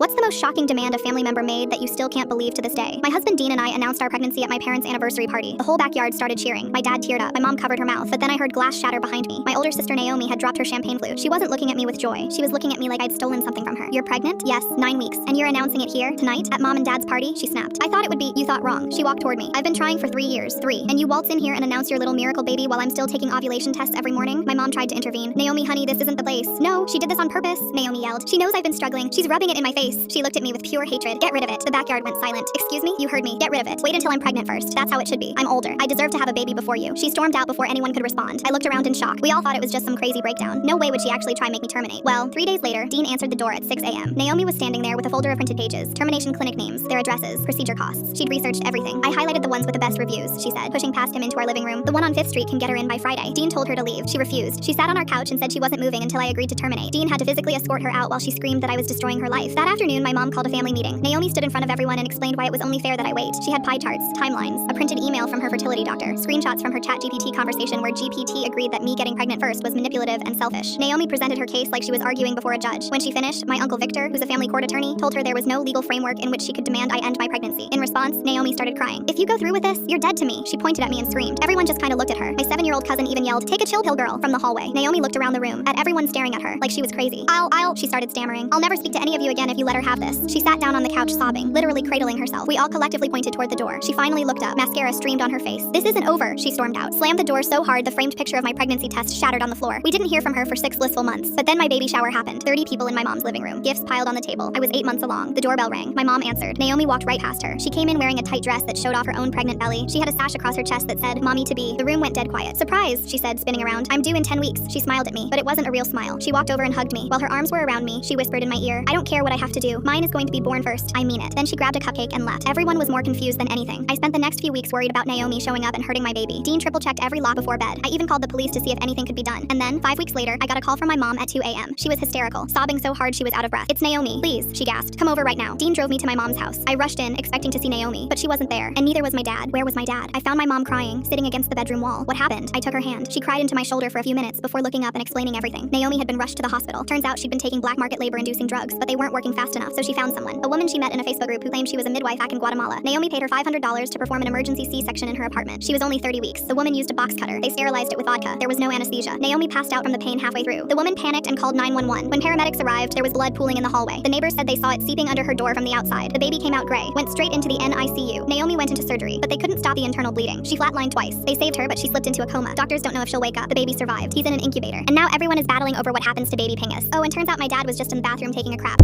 What's the most shocking demand a family member made that you still can't believe to this day? My husband Dean and I announced our pregnancy at my parents' anniversary party. The whole backyard started cheering. My dad teared up. My mom covered her mouth, but then I heard glass shatter behind me. My older sister Naomi had dropped her champagne flute. She wasn't looking at me with joy. She was looking at me like I'd stolen something from her. You're pregnant? Yes, 9 weeks. And you're announcing it here, tonight, at mom and dad's party? She snapped. I thought it would be, you thought wrong. She walked toward me. I've been trying for 3 years. 3. And you waltz in here and announce your little miracle baby while I'm still taking ovulation tests every morning? My mom tried to intervene. Naomi, honey, this isn't the place. No, she did this on purpose, Naomi yelled. She knows I've been struggling. She's rubbing it in my face. She looked at me with pure hatred. Get rid of it. The backyard went silent. Excuse me? You heard me. Get rid of it. Wait until I'm pregnant first. That's how it should be. I'm older. I deserve to have a baby before you. She stormed out before anyone could respond. I looked around in shock. We all thought it was just some crazy breakdown. No way would she actually try make me terminate. Well, 3 days later, Dean answered the door at 6 a.m. Naomi was standing there with a folder of printed pages, termination clinic names, their addresses, procedure costs. She'd researched everything. I highlighted the ones with the best reviews, she said, pushing past him into our living room. The one on 5th Street can get her in by Friday. Dean told her to leave. She refused. She sat on our couch and said she wasn't moving until I agreed to terminate. Dean had to physically escort her out while she screamed that I was destroying her life. That afternoon, my mom called a family meeting. Naomi stood in front of everyone and explained why it was only fair that I wait. She had pie charts, timelines, a printed email from her fertility doctor, screenshots from her ChatGPT conversation where GPT agreed that me getting pregnant first was manipulative and selfish. Naomi presented her case like she was arguing before a judge. When she finished, my uncle Victor, who's a family court attorney, told her there was no legal framework in which she could demand I end my pregnancy. In response, Naomi started crying. If you go through with this, you're dead to me. She pointed at me and screamed. Everyone just kind of looked at her. My 7-year-old cousin even yelled, "Take a chill pill, girl," from the hallway. Naomi looked around the room, at everyone staring at her, like she was crazy. She started stammering. "I'll never speak to any of you again if you let her have this." She sat down on the couch sobbing, literally cradling herself. We all collectively pointed toward the door. She finally looked up. Mascara streamed on her face. "This isn't over," she stormed out. Slammed the door so hard the framed picture of my pregnancy test shattered on the floor. We didn't hear from her for 6 blissful months. But then my baby shower happened. 30 people in my mom's living room. Gifts piled on the table. I was 8 months along. The doorbell rang. My mom answered. Naomi walked right past her. She came in wearing a tight dress that showed off her own pregnant belly. She had a sash across her chest that said, "Mommy to be." The room went dead quiet. "Surprise," she said, spinning around. "I'm due in 10 weeks." She smiled at me, but it wasn't a real smile. She walked over and hugged me. While her arms were around me, she whispered in my ear, "I don't care what I have to do. Mine is going to be born first. I mean it." Then she grabbed a cupcake and left. Everyone was more confused than anything. I spent the next few weeks worried about Naomi showing up and hurting my baby. Dean triple-checked every lock before bed. I even called the police to see if anything could be done. And then, 5 weeks later, I got a call from my mom at 2 a.m. She was hysterical, sobbing so hard she was out of breath. "It's Naomi. Please," she gasped. "Come over right now." Dean drove me to my mom's house. I rushed in, expecting to see Naomi, but she wasn't there, and neither was my dad. Where was my dad? I found my mom crying, sitting against the bedroom wall. What happened? I took her hand. She cried into my shoulder for a few minutes before looking up and explaining everything. Naomi had been rushed to the hospital. Turns out she'd been taking black market labor-inducing drugs, but they weren't working fast enough, so she found someone. A woman she met in a Facebook group who claimed she was a midwife back in Guatemala. Naomi paid her $500 to perform an emergency C-section in her apartment. She was only 30 weeks. The woman used a box cutter. They sterilized it with vodka. There was no anesthesia. Naomi passed out from the pain halfway through. The woman panicked and called 911. When paramedics arrived, there was blood pooling in the hallway. The neighbors said they saw it seeping under her door from the outside. The baby came out gray, went straight into the NICU. Naomi went into surgery, but they couldn't stop the internal bleeding. She flatlined twice. They saved her, but she slipped into a coma. Doctors don't know if she'll wake up. The baby survived. He's in an incubator. And now everyone is battling over what happens to baby Pingus. Oh, and turns out my dad was just in the bathroom taking a crap.